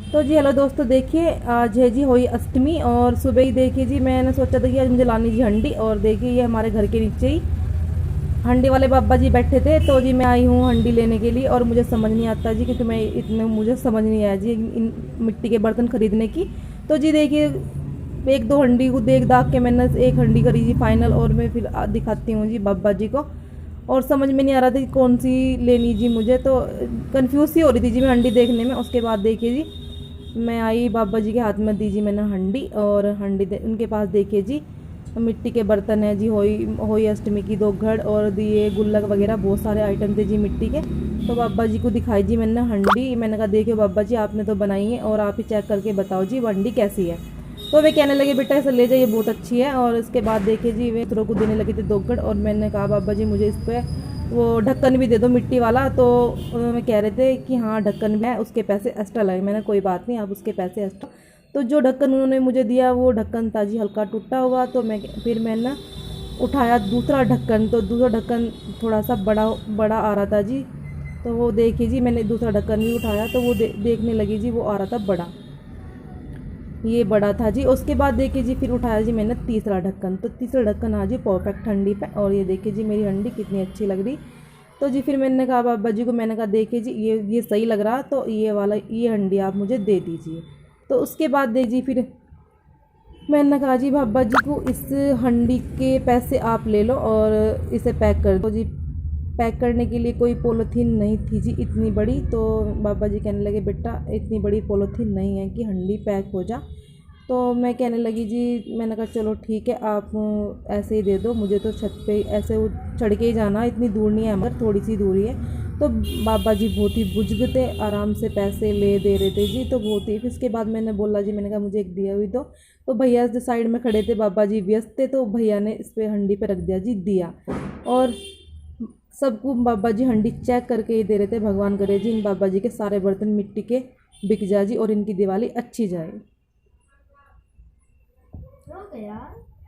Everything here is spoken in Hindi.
तो जी हेलो दोस्तों, देखिए आज है जी हुई अष्टमी और सुबह ही देखिए जी मैंने सोचा था कि आज मुझे लानी जी हंडी। और देखिए ये हमारे घर के नीचे ही हंडी वाले बाबा जी बैठे थे। तो जी मैं आई हूँ हंडी लेने के लिए और मुझे समझ नहीं आता जी, क्योंकि मैं इतने मुझे समझ नहीं आया जी इन मिट्टी के बर्तन खरीदने की। तो जी देखिए एक दो हंडी को देख दाख के मैंने एक हंडी खरीदी फाइनल, और मैं फिर दिखाती हूँ जी बाबा जी को। और समझ में नहीं आ रहा था कि कौन सी लेनी जी मुझे, तो कंफ्यूज सी हो रही थी जी मैं हंडी देखने में। उसके बाद देखिए जी मैं आई बाबा जी के हाथ में दी जी मैंने हंडी, और हंडी उनके पास देखिए जी मिट्टी के बर्तन है जी, होई होई अष्टमी की दो घड़ और दिए गुल्लक वगैरह बहुत सारे आइटम थे जी मिट्टी के। तो बाबा जी को दिखाई जी मैंने हंडी। मैंने कहा देखियो बाबा जी आपने तो बनाई है और आप ही चेक करके बताओ जी वो हंडी कैसी है। तो वे कहने लगे बेटा ऐसे ले जाइए बहुत अच्छी है। और इसके बाद देखिए जी वे दूसरों को देने लगे थे दो घड़, और मैंने कहा बाबा जी मुझे इस पर वो ढक्कन भी दे दो मिट्टी वाला। तो उन्होंने कह रहे थे कि हाँ ढक्कन भी है, उसके पैसे एक्स्ट्रा लगे। मैंने कोई बात नहीं, आप उसके पैसे एक्स्ट्रा। तो जो ढक्कन उन्होंने मुझे दिया वो ढक्कन था जी हल्का टूटा हुआ। तो मैंने उठाया दूसरा ढक्कन, तो दूसरा ढक्कन थोड़ा सा बड़ा बड़ा आ रहा था जी। तो वो देखिए जी मैंने दूसरा ढक्कन भी उठाया तो वो देखने लगी जी वो आ रहा था बड़ा, ये बड़ा था जी। उसके बाद देखिए जी फिर उठाया जी मैंने तीसरा ढक्कन, तो तीसरा ढक्कन आ जी परफेक्ट हंडी पे। और ये देखिए जी मेरी हंडी कितनी अच्छी लग रही। तो जी फिर मैंने कहा बाबा जी को, मैंने कहा देखिए जी ये सही लग रहा, तो ये वाला ये हंडी आप मुझे दे दीजिए। तो उसके बाद देख जी फिर मैंने कहा जी बाबा जी को इस हंडी के पैसे आप ले लो और इसे पैक कर दो जी। पैक करने के लिए कोई पॉलीथीन नहीं थी जी इतनी बड़ी। तो बाबा जी कहने लगे बेटा इतनी बड़ी पॉलीथीन नहीं है कि हंडी पैक हो जा। तो मैं कहने लगी जी, मैंने कहा चलो ठीक है आप ऐसे ही दे दो, मुझे तो छत पे ऐसे चढ़ के ही जाना, इतनी दूर नहीं है मगर थोड़ी सी दूरी है। तो बाबा जी बहुत ही बुजुर्ग थे, आराम से पैसे ले दे रहे थे जी। तो बहुत ही फिर इसके बाद मैंने बोला जी, मैंने कहा मुझे एक दिया भी दो। तो भैया जो साइड में खड़े थे बाबा जी व्यस्त थे, तो भैया ने इस पर हंडी पे रख दिया जी दिया। और सबको बाबा जी हंडी चेक करके ही दे रहे थे, भगवान करे जी इन बाबा जी के सारे बर्तन मिट्टी के बिक जाए जी और इनकी दिवाली अच्छी जाए। हो गया।